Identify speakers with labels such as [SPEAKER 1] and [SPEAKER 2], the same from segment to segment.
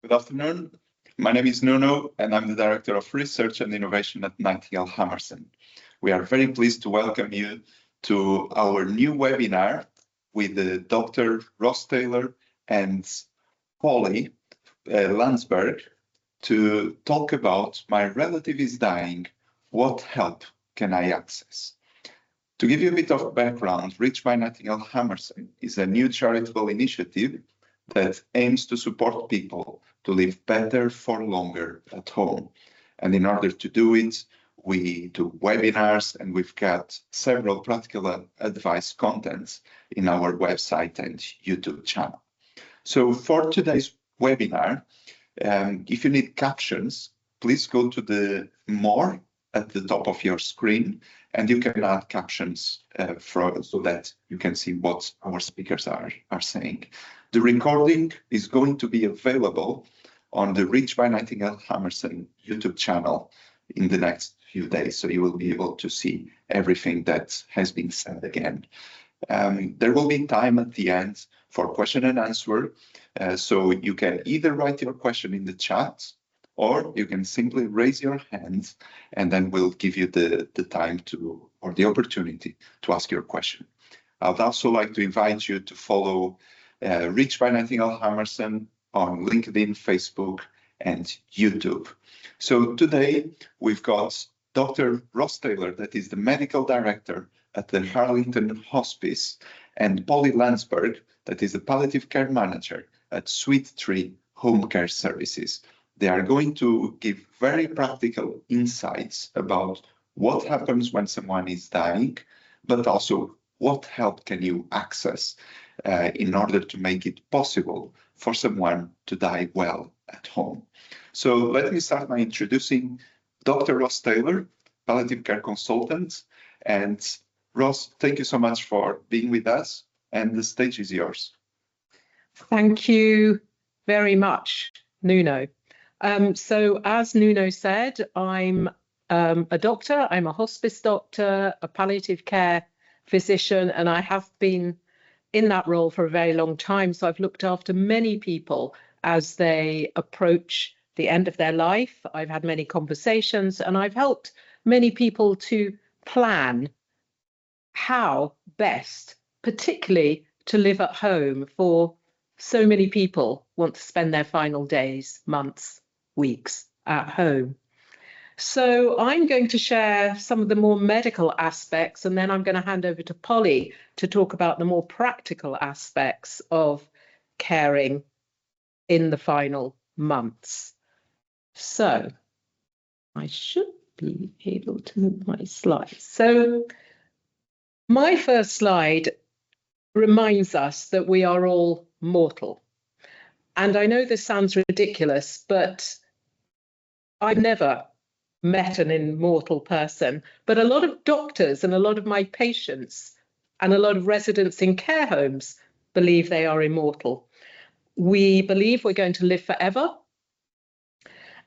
[SPEAKER 1] Good afternoon. My name is Nuno, and I'm the Director of Research and Innovation at Nightingale Hammerson. We are very pleased to welcome you to our new webinar with Dr. Ros Taylor and Polly Landsberg to talk about My Relative is Dying, What Help Can I Access? To give you a bit of background, Reach by Nightingale Hammerson is a new charitable initiative that aims to support people to live better for longer at home. And in order to do it, we do webinars, and we've got several practical advice contents in our website and YouTube channel. So for today's webinar, if you need captions, please go to the More at the top of your screen, and you can add captions so that you can see what our speakers are saying. The recording is going to be available on the Reach by Nightingale Hammerson YouTube channel in the next few days, so you will be able to see everything that has been said again. There will be time at the end for question and answer, so you can either write your question in the chat, or you can simply raise your hand, and then we'll give you the time to, or the opportunity to ask your question. I would also like to invite you to follow Reach by Nightingale Hammerson on LinkedIn, Facebook, and YouTube. So today we've got Dr. Ros Taylor, that is the Medical Director at the Harlington Hospice, and Polly Landsberg, that is the Palliative Care Manager at SweetTree Home Care Services. They are going to give very practical insights about what happens when someone is dying, but also what help can you access in order to make it possible for someone to die well at home. So let me start by introducing Dr. Ros Taylor, palliative care consultant. And Ros, thank you so much for being with us, and the stage is yours.
[SPEAKER 2] Thank you very much, Nuno. So as Nuno said, I'm a doctor, I'm a hospice doctor, a palliative care physician, and I have been in that role for a very long time. So I've looked after many people as they approach the end of their life. I've had many conversations, and I've helped many people to plan how best, particularly to live at home, for so many people want to spend their final days, months, weeks at home. So I'm going to share some of the more medical aspects, and then I'm going to hand over to Polly to talk about the more practical aspects of caring in the final months. So I should be able to move my slides. So my first slide reminds us that we are all mortal. And I know this sounds ridiculous, but I've never met an immortal person, but a lot of doctors and a lot of my patients and a lot of residents in care homes believe they are immortal. We believe we're going to live forever,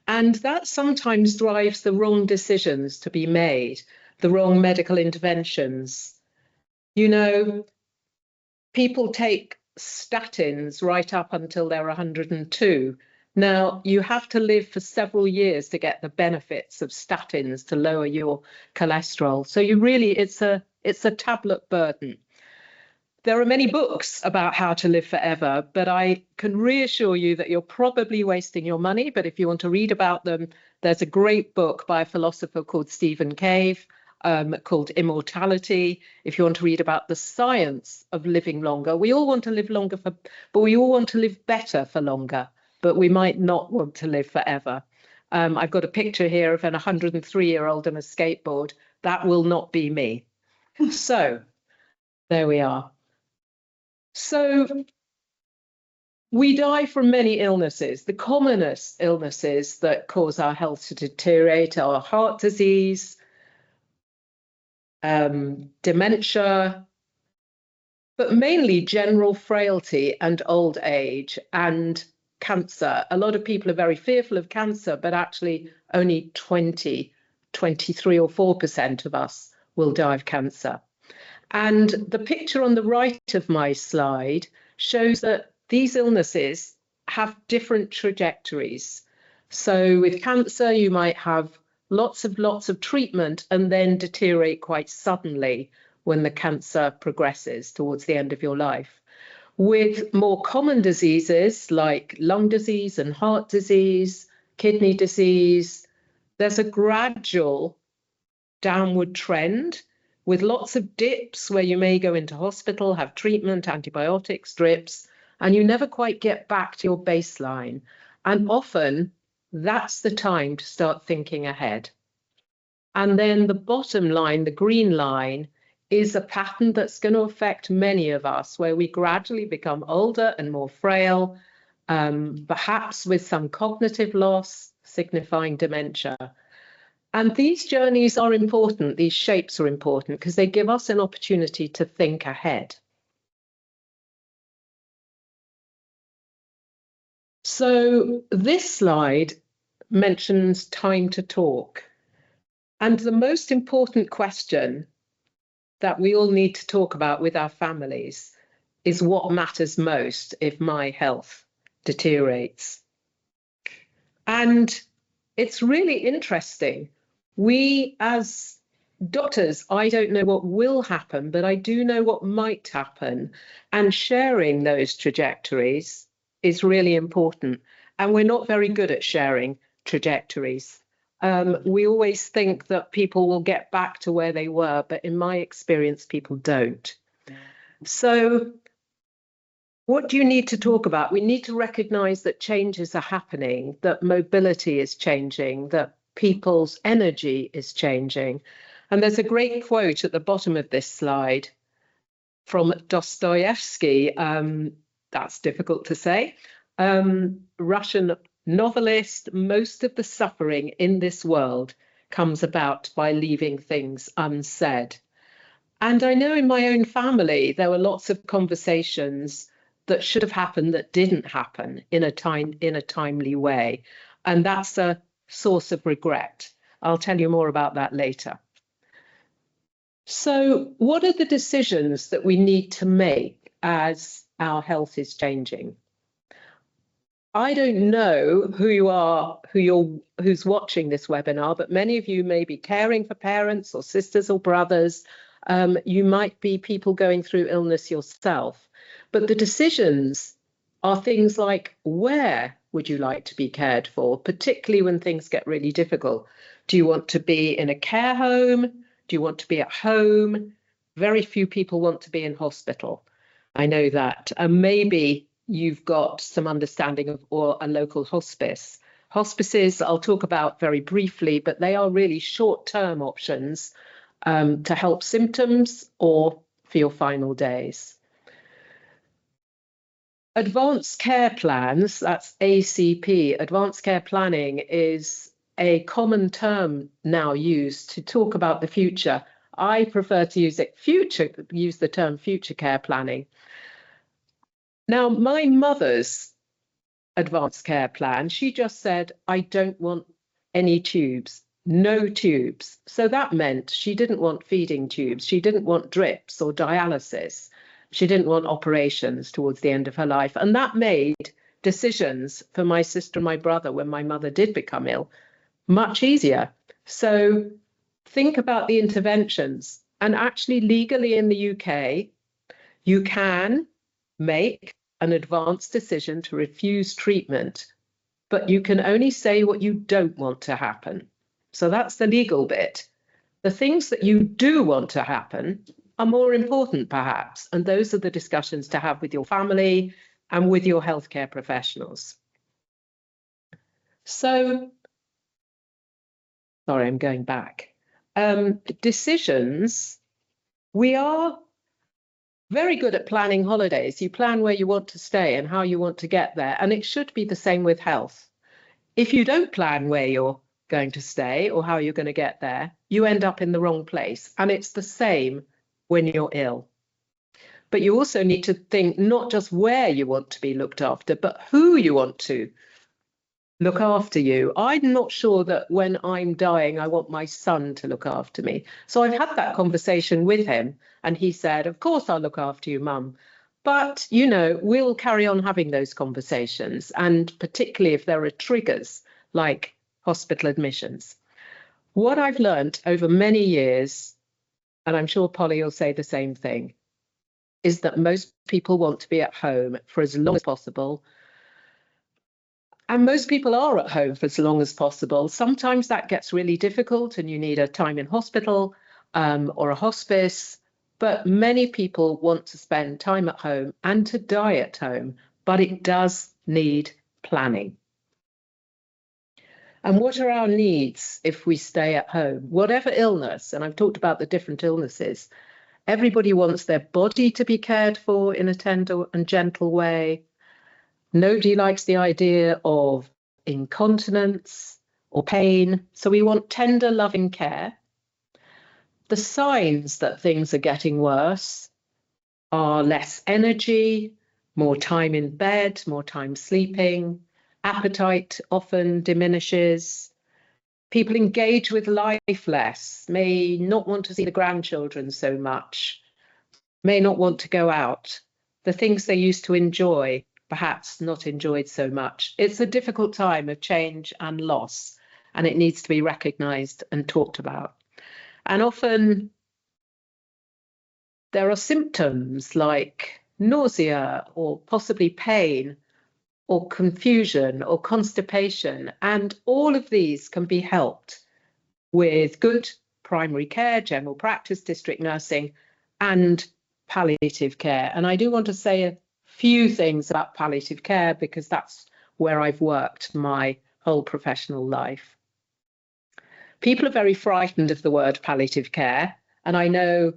[SPEAKER 2] and that sometimes drives the wrong decisions to be made, the wrong medical interventions. You know, people take statins right up until they're 102. Now, you have to live for several years to get the benefits of statins to lower your cholesterol. So you really, it's a tablet burden. There are many books about how to live forever, but I can reassure you that you're probably wasting your money. But if you want to read about them, there's a great book by a philosopher called Stephen Cave called Immortality. If you want to read about the science of living longer, we all want to live longer, but we all want to live better for longer. But we might not want to live forever. I've got a picture here of an 103-year-old on a skateboard. That will not be me. So there we are. So we die from many illnesses. The commonest illnesses that cause our health to deteriorate are heart disease, dementia, but mainly general frailty and old age, and cancer. A lot of people are very fearful of cancer, but actually only 23 or 4% of us will die of cancer. And the picture on the right of my slide shows that these illnesses have different trajectories. So with cancer, you might have lots of treatment and then deteriorate quite suddenly when the cancer progresses towards the end of your life. With more common diseases like lung disease and heart disease, kidney disease, there's a gradual downward trend with lots of dips where you may go into hospital, have treatment, antibiotics, drips, and you never quite get back to your baseline. And often that's the time to start thinking ahead. And then the bottom line, the green line, is a pattern that's going to affect many of us, where we gradually become older and more frail, perhaps with some cognitive loss, signifying dementia. And these journeys are important, these shapes are important, because they give us an opportunity to think ahead. So this slide mentions time to talk. And the most important question that we all need to talk about with our families is what matters most if my health deteriorates. And it's really interesting. We as doctors, I don't know what will happen, but I do know what might happen. And sharing those trajectories is really important. And we're not very good at sharing trajectories. We always think that people will get back to where they were, but in my experience, people don't. So what do you need to talk about? We need to recognize that changes are happening, that mobility is changing, that people's energy is changing. And there's a great quote at the bottom of this slide from Dostoevsky. That's difficult to say. Russian novelist, most of the suffering in this world comes about by leaving things unsaid. And I know in my own family, there were lots of conversations that should have happened that didn't happen in a timely way. And that's a source of regret. I'll tell you more about that later. So what are the decisions that we need to make as our health is changing? I don't know who you are, who's watching this webinar, but many of you may be caring for parents or sisters or brothers. You might be people going through illness yourself. But the decisions are things like, where would you like to be cared for, particularly when things get really difficult? Do you want to be in a care home? Do you want to be at home? Very few people want to be in hospital. I know that. And maybe you've got some understanding of or a local hospice. Hospices, I'll talk about very briefly, but they are really short-term options to help symptoms or for your final days. Advanced care plans, that's ACP, advanced care planning is a common term now used to talk about the future. I prefer to use the term future care planning. Now, my mother's advanced care plan, she just said, I don't want any tubes, no tubes. So that meant she didn't want feeding tubes. She didn't want drips or dialysis. She didn't want operations towards the end of her life. And that made decisions for my sister and my brother when my mother did become ill much easier. So think about the interventions. And actually, legally in the UK, you can make an advanced decision to refuse treatment, but you can only say what you don't want to happen. So that's the legal bit. The things that you do want to happen are more important, perhaps, and those are the discussions to have with your family and with your healthcare professionals. So, sorry, I'm going back. Decisions, we are very good at planning holidays. You plan where you want to stay and how you want to get there, and it should be the same with health. If you don't plan where you're going to stay or how you're going to get there, you end up in the wrong place, and it's the same when you're ill. But you also need to think not just where you want to be looked after, but who you want to look after you. I'm not sure that when I'm dying, I want my son to look after me. So I've had that conversation with him, and he said, of course I'll look after you, Mum. But, you know, we'll carry on having those conversations, and particularly if there are triggers like hospital admissions. What I've learned over many years, and I'm sure Polly will say the same thing, is that most people want to be at home for as long as possible. And most people are at home for as long as possible. Sometimes that gets really difficult and you need a time in hospital or a hospice. But many people want to spend time at home and to die at home, but it does need planning. And what are our needs if we stay at home? Whatever illness, and I've talked about the different illnesses, everybody wants their body to be cared for in a tender and gentle way. Nobody likes the idea of incontinence or pain, so we want tender, loving care. The signs that things are getting worse are less energy, more time in bed, more time sleeping, appetite often diminishes, people engage with life less, may not want to see the grandchildren so much, may not want to go out. The things they used to enjoy, perhaps not enjoyed so much. It's a difficult time of change and loss, and it needs to be recognised and talked about. And often there are symptoms like nausea or possibly pain or confusion or constipation, and all of these can be helped with good primary care, general practice, district nursing, and palliative care. And I do want to say a few things about palliative care because that's where I've worked my whole professional life. People are very frightened of the word palliative care, and I know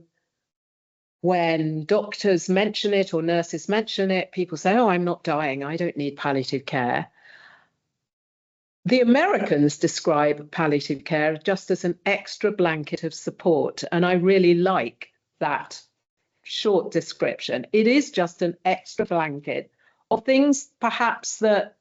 [SPEAKER 2] when doctors mention it or nurses mention it, people say, oh, I'm not dying, I don't need palliative care. The Americans describe palliative care just as an extra blanket of support, and I really like that short description. It is just an extra blanket of things perhaps that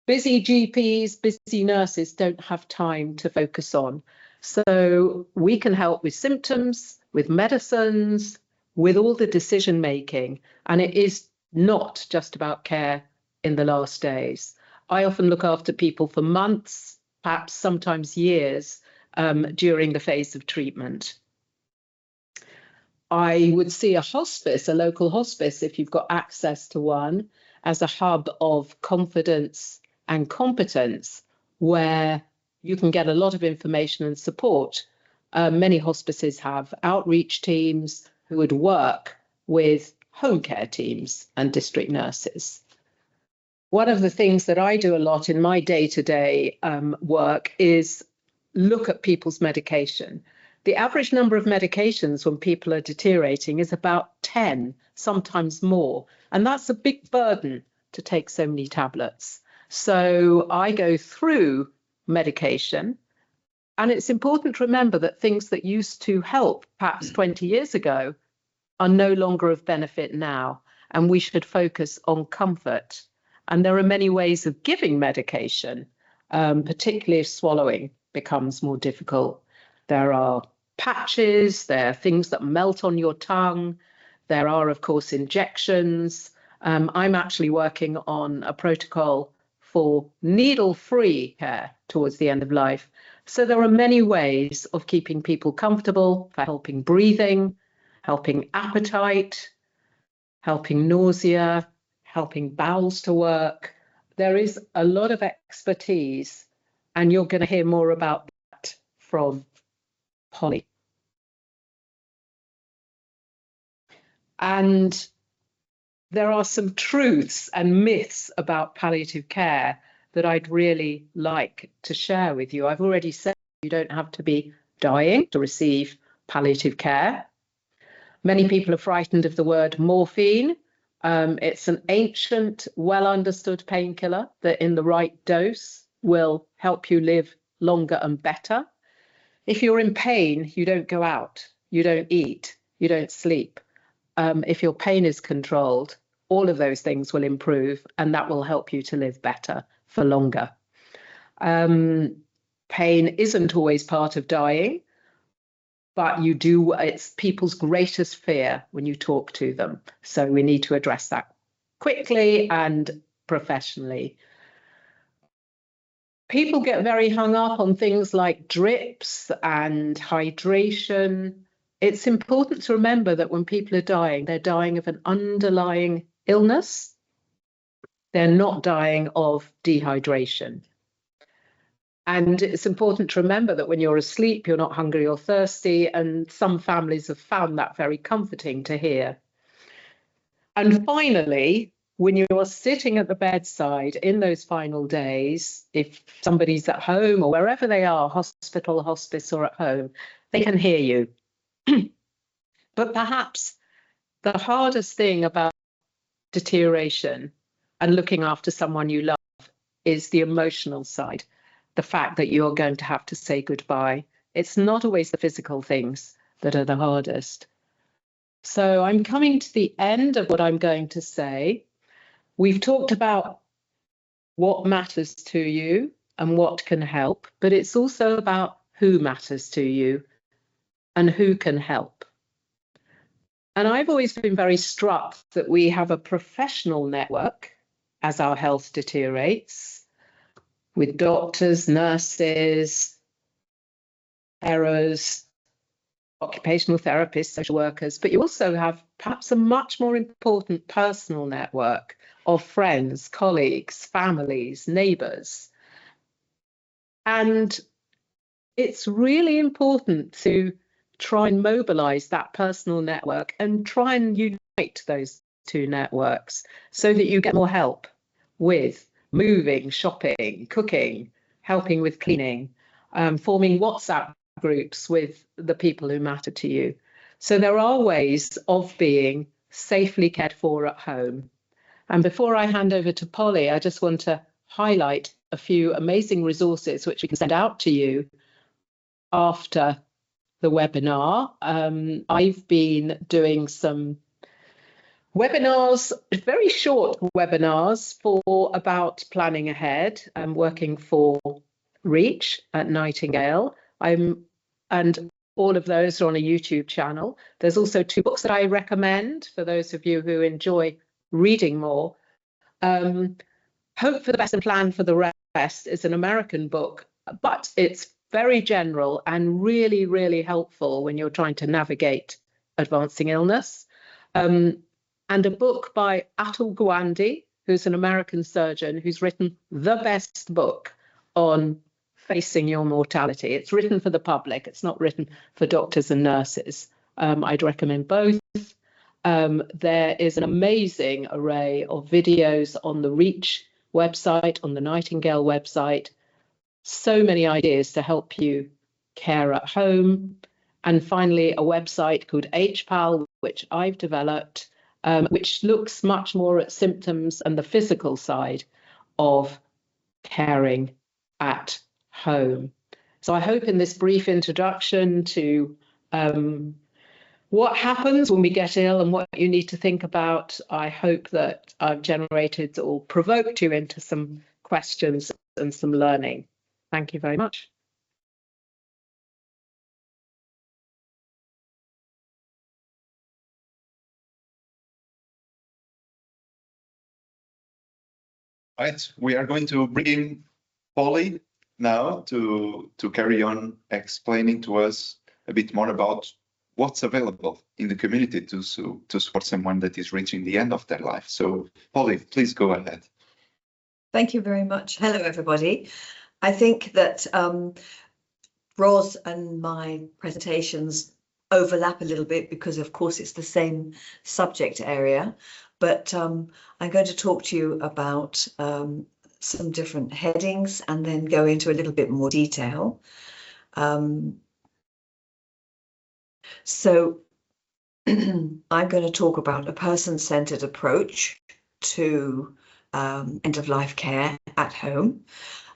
[SPEAKER 2] busy GPs, busy nurses don't have time to focus on. So we can help with symptoms, with medicines, with all the decision making, and it is not just about care in the last days. I often look after people for months, perhaps sometimes years, during the phase of treatment. I would see a hospice, a local hospice, if you've got access to one, as a hub of confidence and competence where you can get a lot of information and support. Many hospices have outreach teams who would work with home care teams and district nurses. One of the things that I do a lot in my day-to-day work is look at people's medication. The average number of medications when people are deteriorating is about 10, sometimes more, and that's a big burden to take so many tablets. So I go through medication, and it's important to remember that things that used to help perhaps 20 years ago are no longer of benefit now, and we should focus on comfort. And there are many ways of giving medication, particularly if swallowing becomes more difficult. There are patches, there are things that melt on your tongue, there are, of course, injections. I'm actually working on a protocol for needle-free care towards the end of life. So there are many ways of keeping people comfortable, for helping breathing, helping appetite, helping nausea, helping bowels to work. There is a lot of expertise, and you're going to hear more about that from Polly. And there are some truths and myths about palliative care that I'd really like to share with you. I've already said you don't have to be dying to receive palliative care. Many people are frightened of the word morphine. It's an ancient, well understood painkiller that in the right dose will help you live longer and better. If you're in pain, you don't go out, you don't eat, you don't sleep. If your pain is controlled, all of those things will improve, and that will help you to live better for longer. Pain isn't always part of dying, but it's people's greatest fear when you talk to them. So we need to address that quickly and professionally. People get very hung up on things like drips and hydration. It's important to remember that when people are dying, they're dying of an underlying illness. They're not dying of dehydration. And it's important to remember that when you're asleep, you're not hungry or thirsty, and some families have found that very comforting to hear. And finally, when you're sitting at the bedside in those final days, if somebody's at home or wherever they are, hospital, hospice, or at home, they can hear you. But perhaps the hardest thing about deterioration and looking after someone you love is the emotional side. The fact that you're going to have to say goodbye. It's not always the physical things that are the hardest. So I'm coming to the end of what I'm going to say. We've talked about what matters to you and what can help, but it's also about who matters to you and who can help. And I've always been very struck that we have a professional network as our health deteriorates, with doctors, nurses, carers, occupational therapists, social workers, but you also have perhaps a much more important personal network of friends, colleagues, families, neighbours. And it's really important to try and mobilise that personal network and try and unite those two networks so that you get more help with moving, shopping, cooking, helping with cleaning, forming WhatsApp groups with the people who matter to you. So there are ways of being safely cared for at home. And before I hand over to Polly, I just want to highlight a few amazing resources which we can send out to you after the webinar. I've been doing some webinars, very short webinars about planning ahead. I'm working for Reach at Nightingale. And all of those are on a YouTube channel. There's also 2 books that I recommend for those of you who enjoy reading more. Hope for the Best and Plan for the Rest is an American book, but it's very general and really, really helpful when you're trying to navigate advancing illness. And a book by Atul Gawande, who's an American surgeon who's written the best book on facing your mortality. It's written for the public. It's not written for doctors and nurses. I'd recommend both. There is an amazing array of videos on the Reach website, on the Nightingale website. So many ideas to help you care at home. And finally, a website called HPAL, which I've developed, which looks much more at symptoms and the physical side of caring at home. So I hope in this brief introduction to what happens when we get ill and what you need to think about, I hope that I've generated or provoked you into some questions and some learning. Thank you very much.
[SPEAKER 1] Right, we are going to bring in Polly now to carry on explaining to us a bit more about what's available in the community to support someone that is reaching the end of their life. So Polly, please go ahead.
[SPEAKER 3] Thank you very much. Hello, everybody. I think that Ros and my presentations overlap a little bit because, of course, it's the same subject area. But I'm going to talk to you about some different headings and then go into a little bit more detail. So I'm going to talk about a person-centered approach to end-of-life care at home.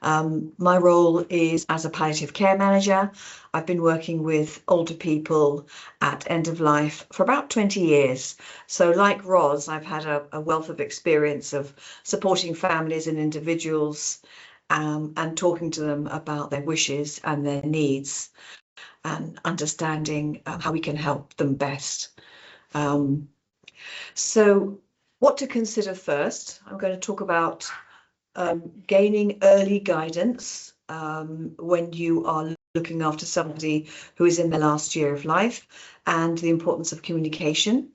[SPEAKER 3] My role is as a palliative care manager. I've been working with older people at end of life for about 20 years. So like Ros, I've had a wealth of experience of supporting families and individuals and talking to them about their wishes and their needs. and understanding how we can help them best. So what to consider first, I'm going to talk about gaining early guidance when you are looking after somebody who is in their last year of life, and the importance of communication.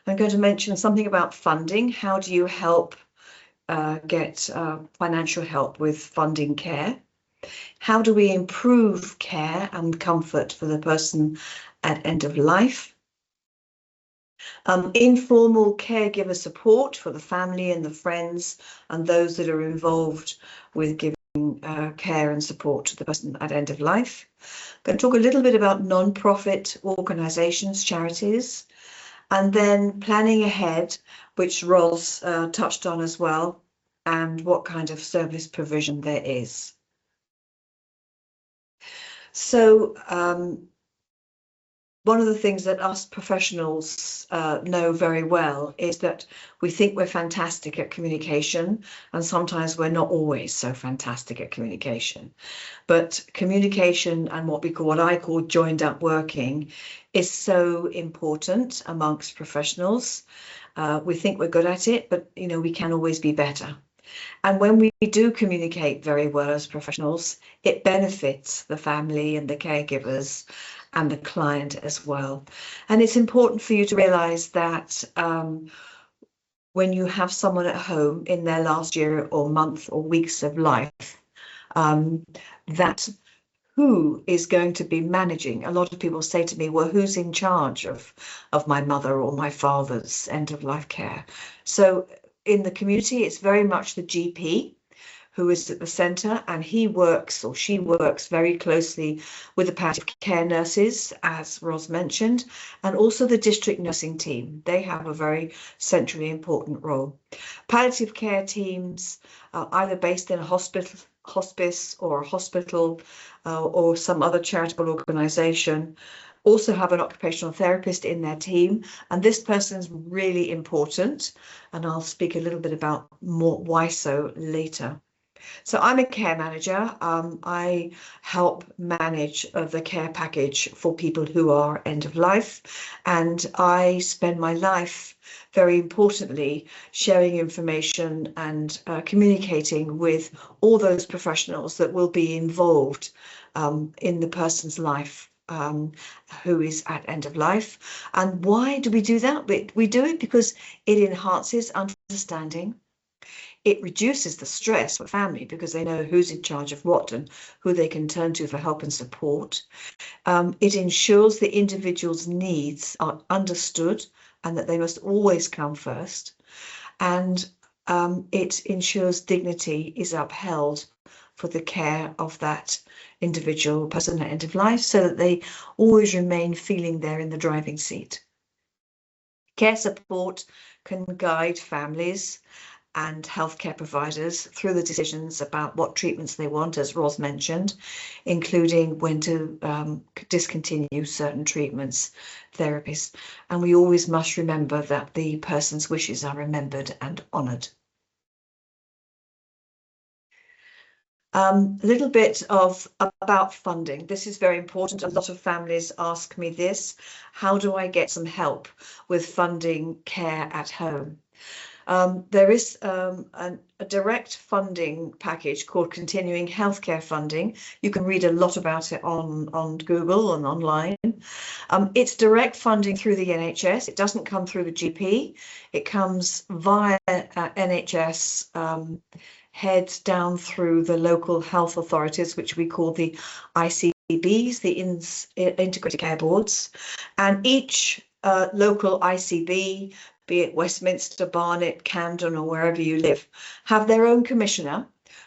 [SPEAKER 3] I'm going to mention something about funding. How do you help get financial help with funding care? How do we improve care and comfort for the person at end of life? Informal caregiver support for the family and the friends and those that are involved with giving care and support to the person at end of life. I'm going to talk a little bit about non-profit organisations, charities, and then planning ahead, which Ros touched on as well, and what kind of service provision there is. So one of the things that us professionals know very well is that we think we're fantastic at communication, and sometimes we're not always so fantastic at communication. But communication and what I call joined up working is so important amongst professionals. We think we're good at it, but we can always be better. And when we do communicate very well as professionals, it benefits the family and the caregivers and the client as well. And it's important for you to realise that when you have someone at home in their last year or month or weeks of life, that who is going to be managing? A lot of people say to me, well, who's in charge of my mother or my father's end of life care? So in the community, it's very much the GP who is at the centre, and he works or she works very closely with the palliative care nurses, as Ros mentioned, and also the district nursing team. They have a very centrally important role. Palliative care teams are either based in a hospice or a hospital or some other charitable organisation, also have an occupational therapist in their team, and this person is really important, and I'll speak a little bit about more why so later. So I'm a care manager. I help manage the care package for people who are end of life, and I spend my life, very importantly, sharing information and communicating with all those professionals that will be involved in the person's life who is at end of life. And why do we do that? We do it because it enhances understanding. It reduces the stress for family because they know who's in charge of what and who they can turn to for help and support. It ensures the individual's needs are understood and that they must always come first. And it ensures dignity is upheld for the care of that individual person at end of life, so that they always remain feeling they're in the driving seat. Care support can guide families and healthcare providers through the decisions about what treatments they want, as Ros mentioned, including when to discontinue certain treatments, therapies. And we always must remember that the person's wishes are remembered and honoured. A little bit about funding. This is very important. A lot of families ask me this. How do I get some help with funding care at home? There is a direct funding package called Continuing Healthcare Funding. You can read a lot about it on Google and online. It's direct funding through the NHS. It doesn't come through the GP. It comes via NHS heads down through the local health authorities, which we call the ICBs, the Integrated Care Boards. And each local ICB, be it Westminster, Barnet, Camden, or wherever you live, have their own commissioner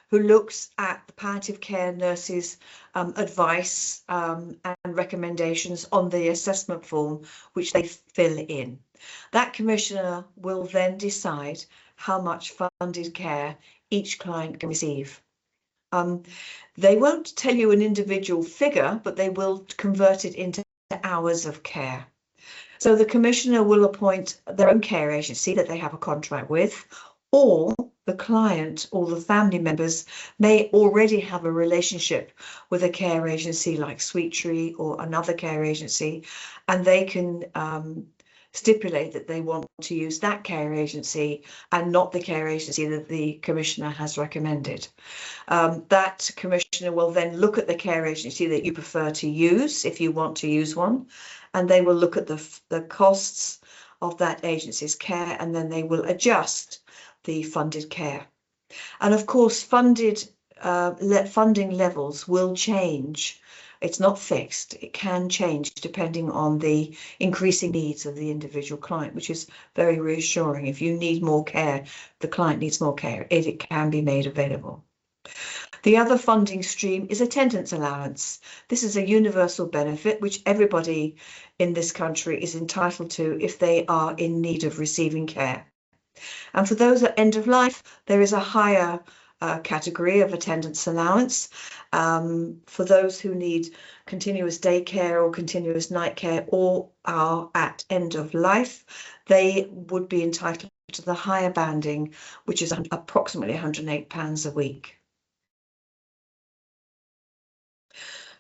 [SPEAKER 3] who looks at the palliative care nurses' advice and recommendations on the assessment form, which they fill in. That commissioner will then decide how much funded care each client can receive. They won't tell you an individual figure, but they will convert it into hours of care. So the commissioner will appoint their own care agency that they have a contract with, or the client or the family members may already have a relationship with a care agency like SweetTree or another care agency, and they can stipulate that they want to use that care agency and not the care agency that the commissioner has recommended. That commissioner will then look at the care agency that you prefer to use, if you want to use one, and they will look at the costs of that agency's care, and then they will adjust the funded care. And of course, funding levels will change. It's not fixed. It can change depending on the increasing needs of the individual client, which is very reassuring. If you need more care, the client needs more care, it can be made available. The other funding stream is attendance allowance. This is a universal benefit which everybody in this country is entitled to if they are in need of receiving care. And for those at end of life, there is a higher category of attendance allowance. For those who need continuous day care or continuous night care or are at end of life, they would be entitled to the higher banding, which is approximately £108 a week.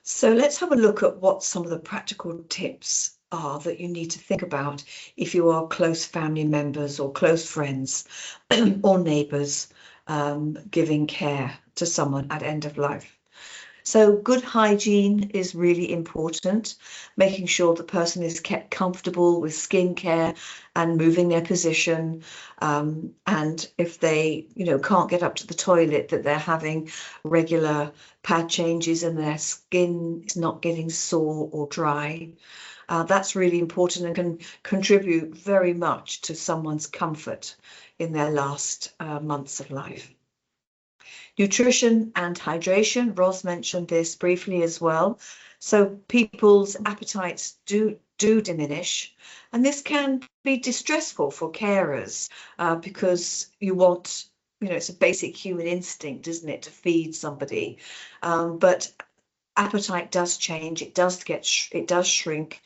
[SPEAKER 3] So let's have a look at what some of the practical tips are that you need to think about if you are close family members or close friends or neighbours giving care to someone at end of life. So good hygiene is really important, making sure the person is kept comfortable with skincare and moving their position. And if they, can't get up to the toilet, that they're having regular pad changes and their skin is not getting sore or dry. That's really important and can contribute very much to someone's comfort in their last months of life. Nutrition and hydration, Ros mentioned this briefly as well. So people's appetites do diminish, and this can be distressful for carers because you want, it's a basic human instinct, isn't it, to feed somebody. But appetite does change, it does shrink,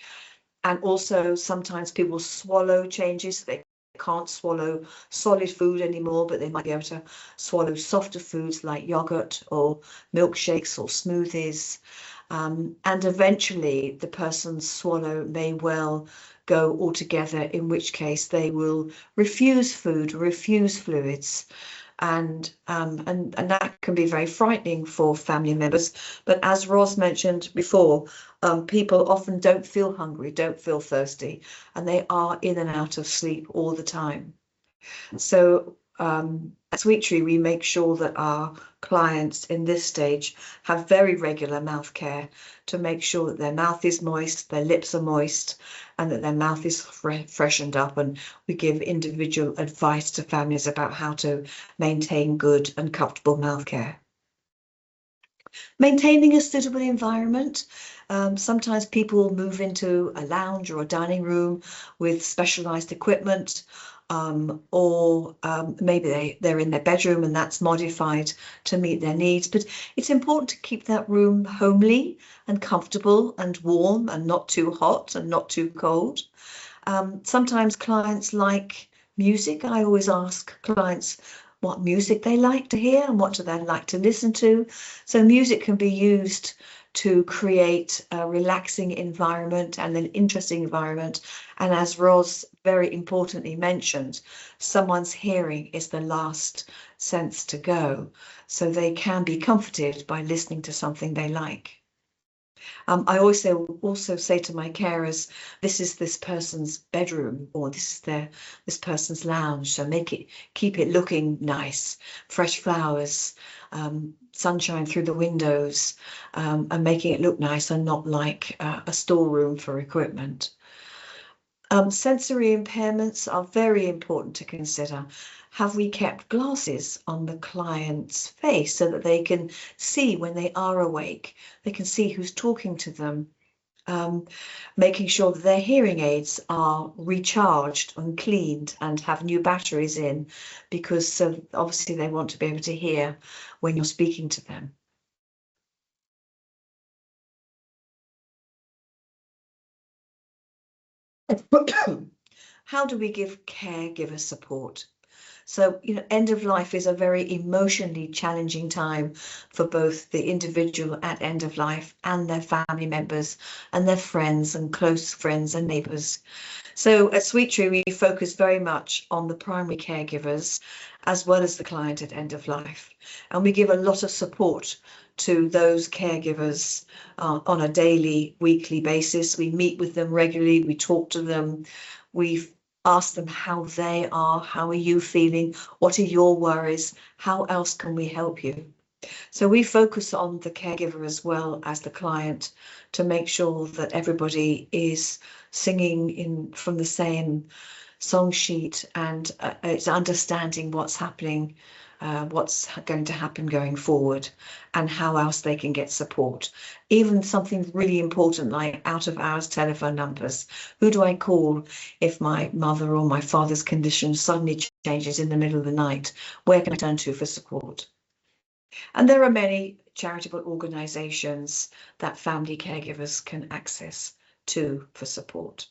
[SPEAKER 3] and also sometimes people swallow changes. They can't swallow solid food anymore, but they might be able to swallow softer foods like yogurt or milkshakes or smoothies. And eventually the person's swallow may well go altogether, in which case they will refuse food, refuse fluids. And that can be very frightening for family members. But as Ros mentioned before, people often don't feel hungry, don't feel thirsty, and they are in and out of sleep all the time. So at SweetTree, we make sure that our clients in this stage have very regular mouth care to make sure that their mouth is moist, their lips are moist, and that their mouth is freshened up. And we give individual advice to families about how to maintain good and comfortable mouth care. Maintaining a suitable environment. Sometimes people move into a lounge or a dining room with specialised equipment, or maybe they're in their bedroom and that's modified to meet their needs. But it's important to keep that room homely and comfortable and warm and not too hot and not too cold. Sometimes clients like music. I always ask clients what music they like to hear and what do they like to listen to. So music can be used to create a relaxing environment and an interesting environment. And as Ros very importantly mentioned, someone's hearing is the last sense to go. So they can be comforted by listening to something they like. I also say to my carers, this is this person's bedroom, or this is this person's lounge. So keep it looking nice, fresh flowers, sunshine through the windows, and making it look nice and not like a storeroom for equipment. Sensory impairments are very important to consider. Have we kept glasses on the client's face so that they can see when they are awake? They can see who's talking to them. Making sure that their hearing aids are recharged and cleaned and have new batteries in, because obviously they want to be able to hear when you're speaking to them. How do we give caregiver support? So, end of life is a very emotionally challenging time for both the individual at end of life and their family members and their friends and close friends and neighbours. So at SweetTree, we focus very much on the primary caregivers as well as the client at end of life. And we give a lot of support to those caregivers on a daily, weekly basis. We meet with them regularly, we talk to them, we've asked them how they are, how are you feeling, what are your worries, how else can we help you? So we focus on the caregiver as well as the client to make sure that everybody is singing from the same song sheet and it's understanding what's happening, what's going to happen going forward and how else they can get support. Even something really important like out of hours telephone numbers. Who do I call if my mother or my father's condition suddenly changes in the middle of the night? Where can I turn to for support? And there are many charitable organisations that family caregivers can access to for support.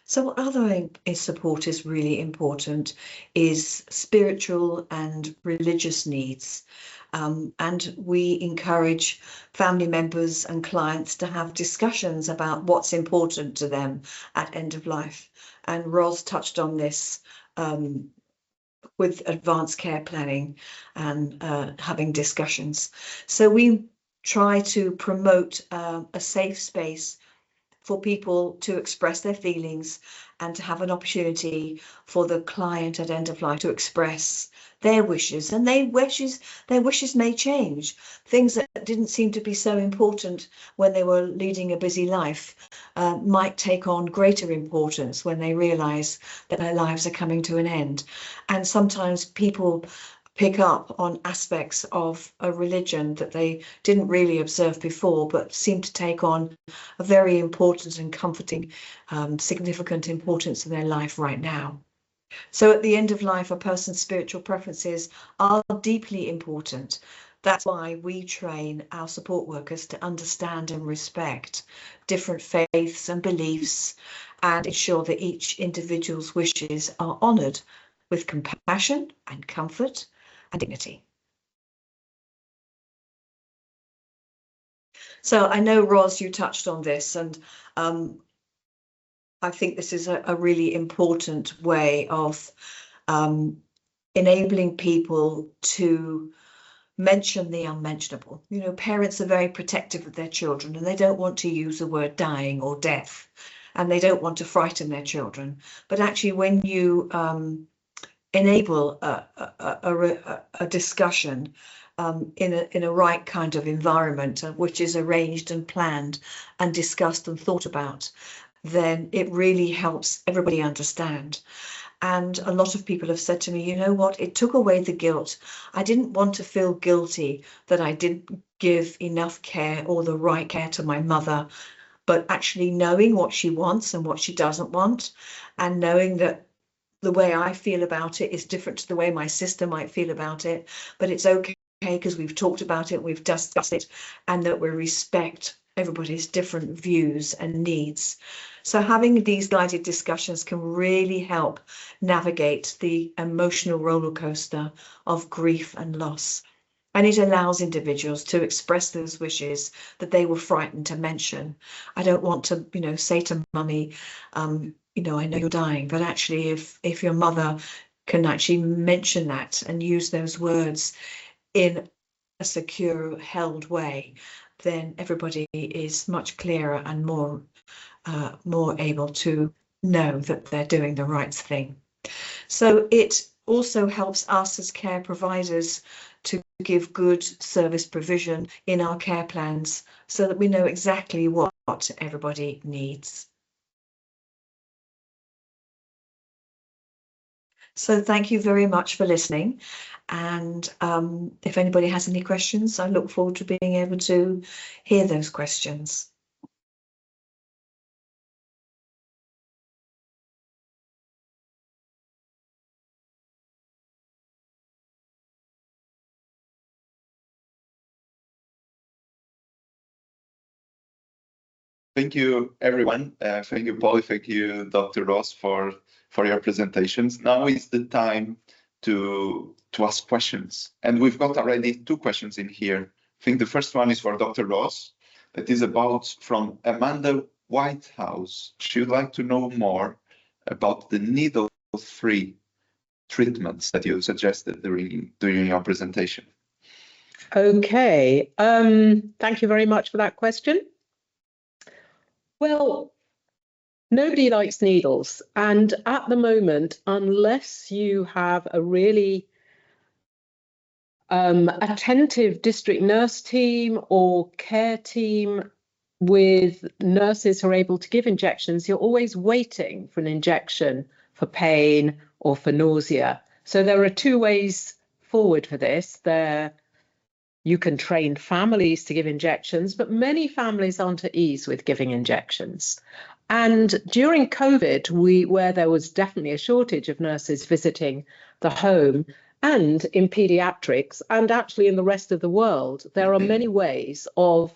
[SPEAKER 3] So what other support is really important is spiritual and religious needs. And we encourage family members and clients to have discussions about what's important to them at end of life. And Ros touched on this with advanced care planning and having discussions. So we try to promote a safe space for people to express their feelings and to have an opportunity for the client at end of life to express their wishes, and their wishes may change. Things that didn't seem to be so important when they were leading a busy life might take on greater importance when they realize that their lives are coming to an end. And sometimes people pick up on aspects of a religion that they didn't really observe before, but seem to take on a very important and comforting, significant importance in their life right now. So at the end of life, a person's spiritual preferences are deeply important. That's why we train our support workers to understand and respect different faiths and beliefs and ensure that each individual's wishes are honoured with compassion and comfort and dignity. So I know, Ros, you touched on this, and I think this is a really important way of enabling people to mention the unmentionable. Parents are very protective of their children and they don't want to use the word dying or death, and they don't want to frighten their children. But actually, when you enable a discussion in a right kind of environment, which is arranged and planned and discussed and thought about, then it really helps everybody understand. And a lot of people have said to me, you know what, it took away the guilt. I didn't want to feel guilty that I didn't give enough care or the right care to my mother, but actually knowing what she wants and what she doesn't want, and knowing that the way I feel about it is different to the way my sister might feel about it, but it's okay because we've talked about it, we've discussed it, and that we respect everybody's different views and needs. So having these guided discussions can really help navigate the emotional roller coaster of grief and loss. And it allows individuals to express those wishes that they were frightened to mention. I don't want to, say to mummy, I know you're dying, but actually if your mother can actually mention that and use those words in a secure, held way, then everybody is much clearer and more able to know that they're doing the right thing. So it also helps us as care providers to give good service provision in our care plans so that we know exactly what everybody needs. So thank you very much for listening. And if anybody has any questions, I look forward to being able to hear those questions.
[SPEAKER 1] Thank you, everyone. Thank you, Polly. Thank you, Dr. Ros, for your presentations. Now is the time to ask questions. And we've got already 2 questions in here. I think the first one is for Dr. Ros. It is from Amanda Whitehouse. She would like to know more about the needle-free treatments that you suggested during your presentation.
[SPEAKER 2] Okay, thank you very much for that question. Well, nobody likes needles, and at the moment, unless you have a really attentive district nurse team or care team with nurses who are able to give injections, you're always waiting for an injection for pain or for nausea. So there are 2 ways forward for this. You can train families to give injections, but many families aren't at ease with giving injections. And during COVID, where there was definitely a shortage of nurses visiting the home, and in pediatrics, and actually in the rest of the world, there are many ways of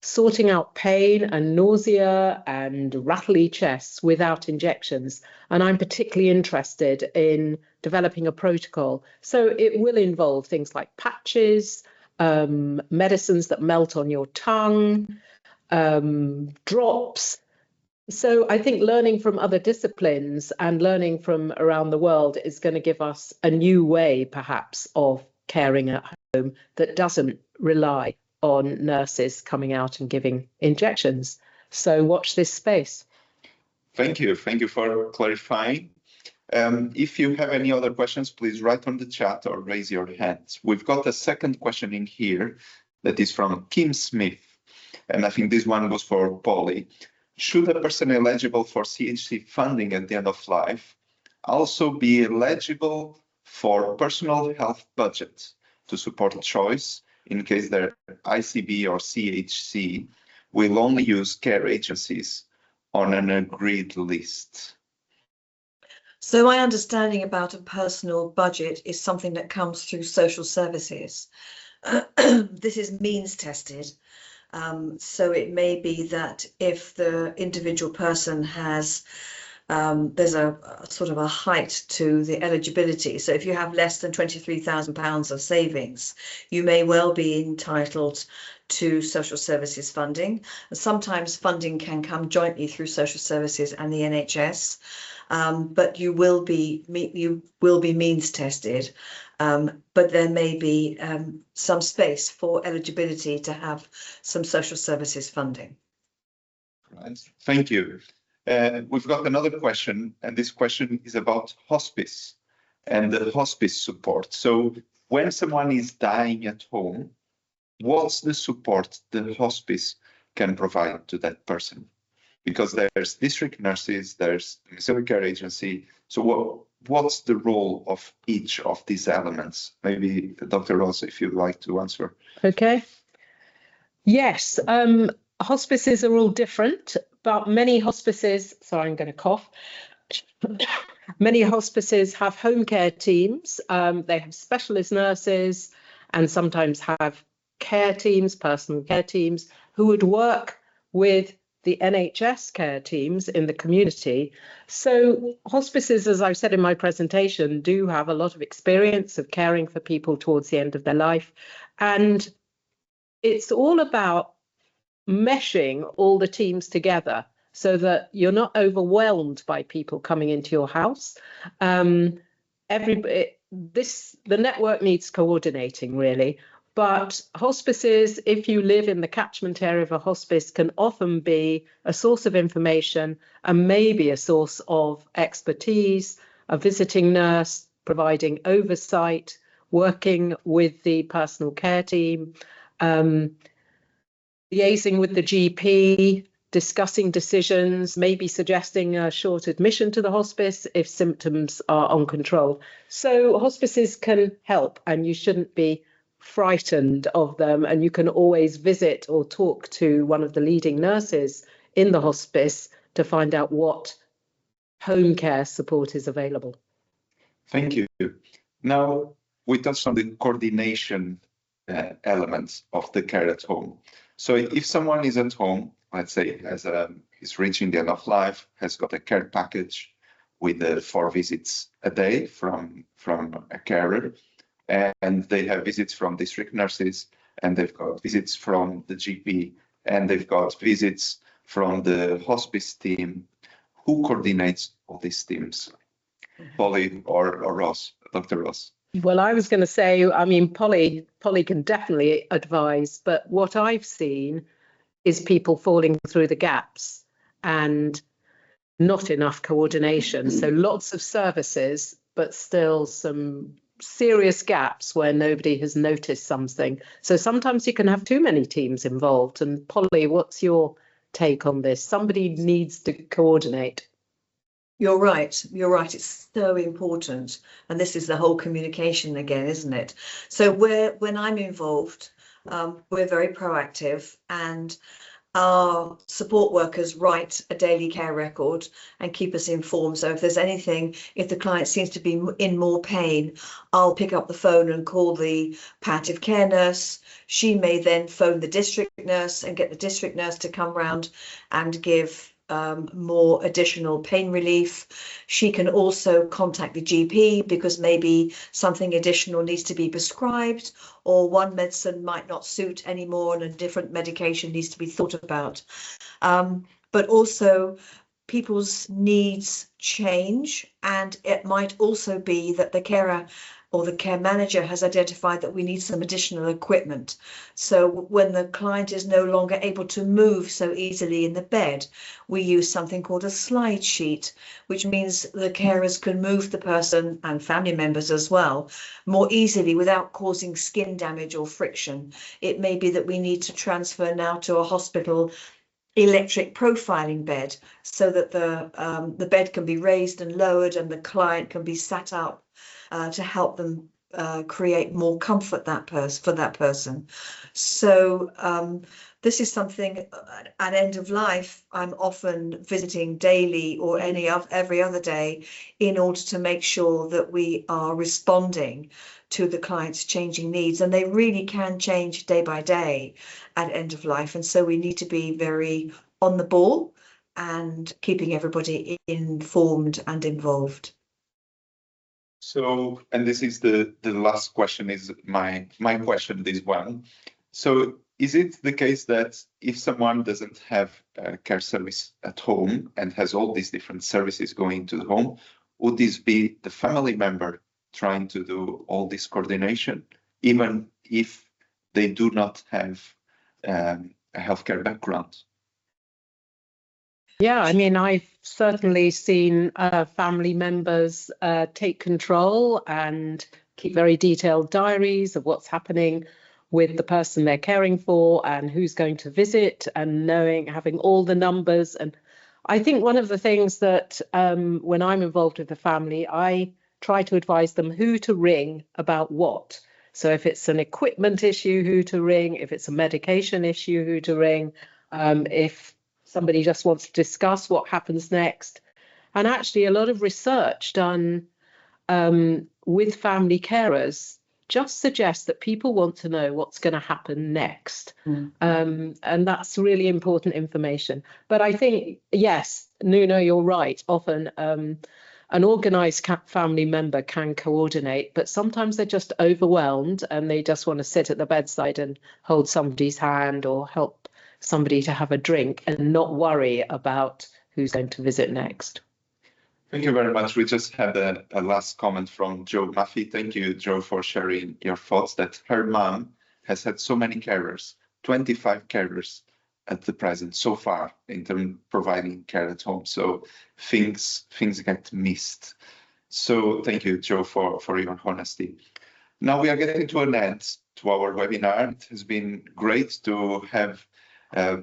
[SPEAKER 2] sorting out pain and nausea and rattly chests without injections. And I'm particularly interested in developing a protocol. So it will involve things like patches, medicines that melt on your tongue, drops. So I think learning from other disciplines and learning from around the world is going to give us a new way, perhaps, of caring at home that doesn't rely on nurses coming out and giving injections. So watch this space.
[SPEAKER 1] Thank you. Thank you for clarifying. If you have any other questions, please write on the chat or raise your hands. We've got a second question in here that is from Kim Smith. And I think this one was for Polly. Should a person eligible for CHC funding at the end of life also be eligible for personal health budget to support choice in case their ICB or CHC will only use care agencies on an agreed list?
[SPEAKER 3] So my understanding about a personal budget is something that comes through social services. This is means tested. So it may be that if the individual person has, there's a sort of a height to the eligibility. So if you have less than £23,000 of savings, you may well be entitled to social services funding. Sometimes funding can come jointly through social services and the NHS, but you will be means tested. But there may be some space for eligibility to have some social services funding.
[SPEAKER 1] Right. Thank you. We've got another question, and this question is about hospice and the hospice support. So when someone is dying at home, what's the support the hospice can provide to that person? Because there's district nurses, there's domiciliary care agency. So what's the role of each of these elements? Maybe Dr. Ros, if you'd like to answer.
[SPEAKER 2] Okay. Yes, hospices are all different, but many hospices, sorry, I'm going to cough. Many hospices have home care teams. They have specialist nurses and sometimes have care teams, personal care teams, who would work with the NHS care teams in the community. So hospices, as I've said in my presentation, do have a lot of experience of caring for people towards the end of their life. And it's all about meshing all the teams together so that you're not overwhelmed by people coming into your house. The network needs coordinating, really. But hospices, if you live in the catchment area of a hospice, can often be a source of information and maybe a source of expertise, a visiting nurse providing oversight, working with the personal care team, liaising with the GP, discussing decisions, maybe suggesting a short admission to the hospice if symptoms are uncontrolled. So hospices can help, and you shouldn't be frightened of them, and you can always visit or talk to one of the leading nurses in the hospice to find out what home care support is available.
[SPEAKER 1] Thank you. Now we touched on the coordination elements of the care at home. So if someone is at home let's say, is reaching the end of life, has got a care package with 4 visits a day from a carer, and they have visits from district nurses, and they've got visits from the GP, and they've got visits from the hospice team. Who coordinates all these teams? Polly or Ros, Dr. Ros?
[SPEAKER 2] Well, I was going to say, I mean, Polly can definitely advise, but what I've seen is people falling through the gaps and not enough coordination. So lots of services, but still some serious gaps where nobody has noticed something. So sometimes you can have too many teams involved. And Polly, what's your take on this? Somebody needs to coordinate.
[SPEAKER 3] You're right. You're right. It's so important. And this is the whole communication again, isn't it? So when I'm involved, we're very proactive, and our support workers write a daily care record and keep us informed. So if there's anything, if the client seems to be in more pain, I'll pick up the phone and call the palliative care nurse. She may then phone the district nurse and get the district nurse to come round and give more additional pain relief. She can also contact the GP because maybe something additional needs to be prescribed, or one medicine might not suit anymore and a different medication needs to be thought about. But also people's needs change, and it might also be that the carer or the care manager has identified that we need some additional equipment. So when the client is no longer able to move so easily in the bed, we use something called a slide sheet, which means the carers can move the person, and family members as well, more easily without causing skin damage or friction. It may be that we need to transfer now to a hospital electric profiling bed so that the bed can be raised and lowered and the client can be sat up to help them create more comfort for that person. So this is something at end of life I'm often visiting daily or every other day in order to make sure that we are responding to the client's changing needs, and they really can change day by day at end of life, and so we need to be very on the ball and keeping everybody informed and involved.
[SPEAKER 1] So, and this is the last question, is my question, this one. So is it the case that if someone doesn't have a care service at home and has all these different services going to the home, would this be the family member trying to do all this coordination, even if they do not have a healthcare background?
[SPEAKER 2] Yeah, I mean, I've certainly seen family members take control and keep very detailed diaries of what's happening with the person they're caring for and who's going to visit, and having all the numbers. And I think one of the things that when I'm involved with the family, I try to advise them who to ring about what. So if it's an equipment issue, who to ring; if it's a medication issue, who to ring; if somebody just wants to discuss what happens next. And actually a lot of research done with family carers just suggests that people want to know what's going to happen next. And that's really important information. But I think, yes, Nuno, you're right. Often an organised family member can coordinate, but sometimes they're just overwhelmed and they just want to sit at the bedside and hold somebody's hand or help somebody to have a drink and not worry about who's going to visit next.
[SPEAKER 1] Thank you very much. We just had a last comment from Joe Maffey. Thank you, Joe, for sharing your thoughts that her mom has had so many carers, 25 carers at the present so far in terms of providing care at home. So things get missed. So thank you, Joe, for your honesty. Now we are getting to an end to our webinar. It has been great to have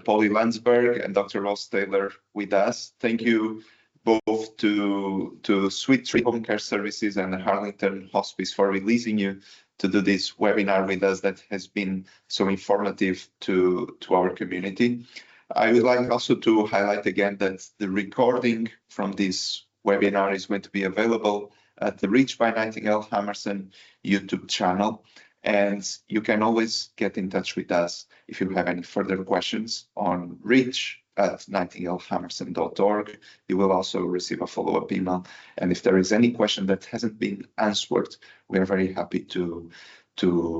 [SPEAKER 1] Polly Landsberg and Dr. Ros Taylor with us. Thank you both to SweetTree Home Care Services and the Harlington Hospice for releasing you to do this webinar with us that has been so informative to our community. I would like also to highlight again that the recording from this webinar is going to be available at the Reach by Nightingale Hammerson YouTube channel. And you can always get in touch with us if you have any further questions on Reach nightingalehammerson.org. You will also receive a follow-up email. And if there is any question that hasn't been answered, we are very happy to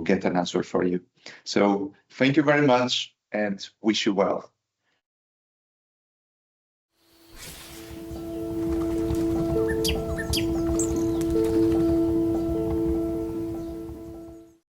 [SPEAKER 1] get an answer for you. So thank you very much and wish you well.